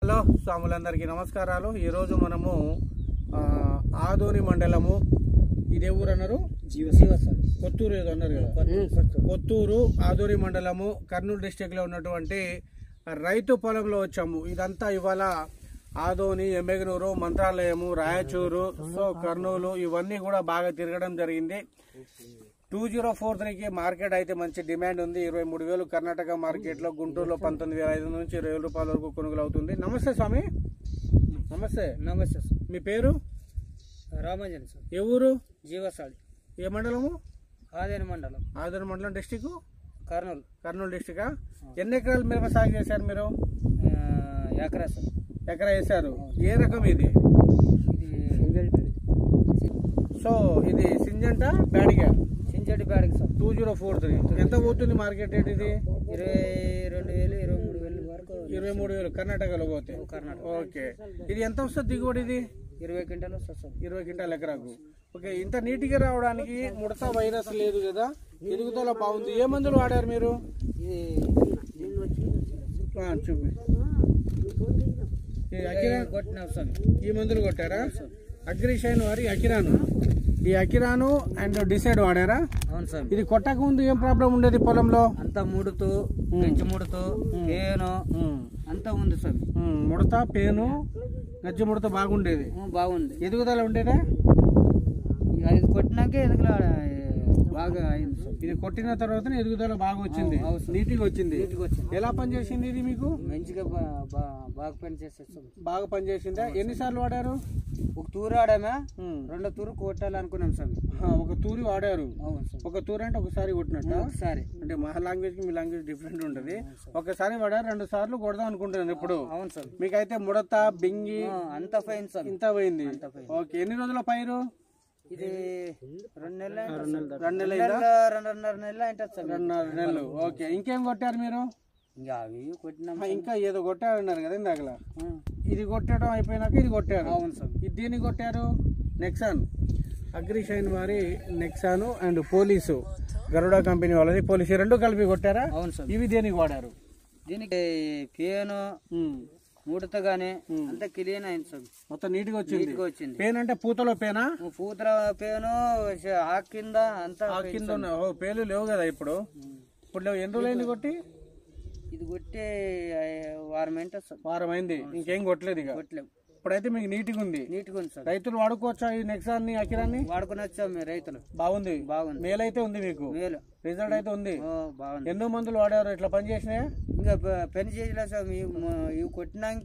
Hello స్వాములందరికీ నమస్కారాలు. ఈరోజు మనము ఆదోని మండలము, ఇదే ఊరు అన్నారు, కొత్తూరు ఏదో అన్నారు కదా, కొత్తూరు ఆదోని మండలము కర్నూలు డిస్టిక్ లో ఉన్నటువంటి రైతు పొలంలో వచ్చాము. ఇదంతా ఇవాళ ఆదోని, ఎమ్మెగనూరు, మంత్రాలయము, రాయచూరు, సో కర్నూలు ఇవన్నీ కూడా బాగా తిరగడం జరిగింది. 2043కి మార్కెట్ అయితే మంచి డిమాండ్ ఉంది. 23,000 కర్ణాటక మార్కెట్ లో, గుంటూరులో 19,500 నుంచి 20,000 రూపాయల వరకు కొనుగోలు అవుతుంది. నమస్తే స్వామి. నమస్తే. నమస్తే సార్. మీ పేరు? రామాంజన్ సార్. ఏ ఊరు? జీవసాడి. ఏ మండలము? ఆదోని మండలం. ఆదోని మండలం డిస్టిక్ కర్నూలు. కర్నూలు డిస్టిక్. ఎన్ని ఎకరాలు మిరప సాగు చేశారు మీరు? ఎకరా సార్. ఎకరా వేశారు. ఏ రకం ఇది? సో ఇది సింజంట బ్యాడిగా? సింజటి బ్యాడికి సార్. 2043. ఎంత పోతుంది మార్కెట్ రేట్ ఇది? 22,000 23,000 వరకు. 23,000 కర్ణాటకలో పోతే. కర్ణాటక. ఓకే. ఇది ఎంత వస్తుంది దిగుబడి? ఇది 20 క్వింటాలు వస్తుంది సార్. 20 క్వింటాల ఎకరాకు. ఓకే. ఇంత నీట్గా రావడానికి ముడత వైరస్ లేదు కదా, ఎదుగుదల బాగుంది. ఏ మందులు వాడారు మీరు? చూపి. కొట్టినాం సార్. ఈ మందులు కొట్టారా? అగ్రిషైన్ వారి అకిరాను, ఈ అకిరాను అండ్ డిసైడ్ వాడారా? అవును సార్. ఇది కొట్టక ముందు ఏం ప్రాబ్లం ఉండేది పొలంలో? అంతా ముడుతూ, గంచి ముడుతూ, పేను అంతా ఉంది సార్. ముడత, పేను, గజ్జి ముడత బాగుండేది. బాగుంది. ఎదుగుదల ఉండేదా? ఇది కొట్టినాకే ఎదుగుదల బాగా అయింది సార్. ఇది కొట్టిన తర్వాత ఎదుగుదల బాగా వచ్చింది, నీటిగా వచ్చింది. ఎలా పనిచేసింది ఇది మీకు? మంచిగా బాగా పని చేస్తారు సార్. బాగా పనిచేసిందా? ఎన్నిసార్లు వాడారు? ఒక తూరు ఆడామా, 2 తూరు కొట్టాలనుకున్నాం సార్. ఒక తూరి వాడారు. ఒక తూరు అంటే ఒకసారి కొట్టినట్టు? ఒకసారి. అంటే మా లాంగ్వేజ్ కి మీ లాంగ్వేజ్ డిఫరెంట్ ఉంటుంది. ఒకసారి వాడారు, 2 సార్లు కొడదాం అనుకుంటున్నాను ఇప్పుడు. అవును సార్. మీకైతే ముడత, బింగి అంత పోయింది సార్. ఇంత పోయింది. ఓకే. ఎన్ని రోజుల పైరు ఇది? 2 నెలలు. 2 నెలలు, 2.5 నెలలు అంటే సార్. 2.5 నెలలు. ఓకే. ఇంకేం కొట్టారు మీరు? ఇంకా అవి కొట్టినాం. ఇంకా ఏదో కొట్టారన్నారు కదా ఇందాకలా. ఇది కొట్టడం అయిపోయినాక ఇది కొట్టారు. అవును సార్. ఇది దేనికి కొట్టారు? నెక్సాన్, అగ్రిషైన్ వారి నెక్సాను అండ్ పోలీసు, గరుడా కంపెనీ వాళ్ళది పోలీసు, 2 కలిపి కొట్టారా? అవును సార్. ఇవి దేనికి వాడారు? దీనికి పేను, ముడత గానీ అంతా క్లీన్ అయింది సార్. మొత్తం నీట్గా వచ్చింది. పేను అంటే పూతలో పేనా? పూతల పేను, ఆకు కింద అంతా. ఆ కింద పేలు లేవు కదా ఇప్పుడు? ఇప్పుడు లేవు. ఎన్ని రోజులు అయింది కొట్టి? ఇది కొట్టే వారం ఏంటో సార్. వారం అయింది. ఇంకేం కొట్టలేదు ఇక? కొట్టలేము. ఇప్పుడైతే మీకు నీట్గా ఉంది. నీట్గా ఉంది సార్. రైతులు వాడుకోవచ్చా ఈ నెక్సాన్ ని, అకిరాన్ని? వాడుకుని వచ్చాం మీ రైతులు. బాగుంది. బాగుంది. మేలైతే ఉంది మీకు. మేలు రిజల్ట్ అయితే ఉంది. బాగుంది. ఎన్నో మందులు వాడారు, ఇట్లా పని చేసినాయా? ఇంకా పని చేయలేదు సార్. ఇవి కొట్టినాక